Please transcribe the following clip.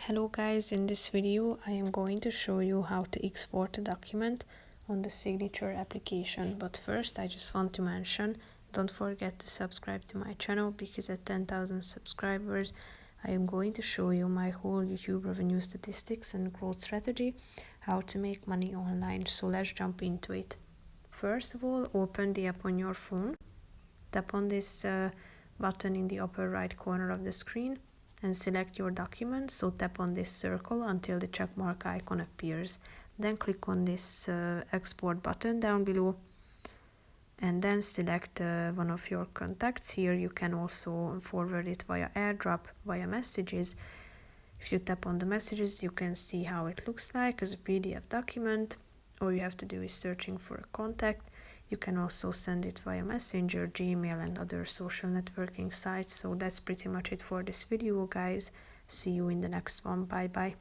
Hello guys, in this video I am going to show you how to export a document on the Signature application. But first I just want to mention, don't forget to subscribe to my channel, because at 10,000 subscribers I am going to show you my whole YouTube revenue statistics and growth strategy, how to make money online. So let's jump into it. First of all, open the app on your phone. Tap on this button in the upper right corner of the screen and select your document. So tap on this circle until the check mark icon appears. Then click on this export button down below and then select one of your contacts. Here you can also forward it via AirDrop, via messages. If you tap on the messages, you can see how it looks like as a PDF document. All you have to do is searching for a contact. You can also send it via Messenger, Gmail and other social networking sites. So that's pretty much it for this video, guys. See you in the next one. Bye bye.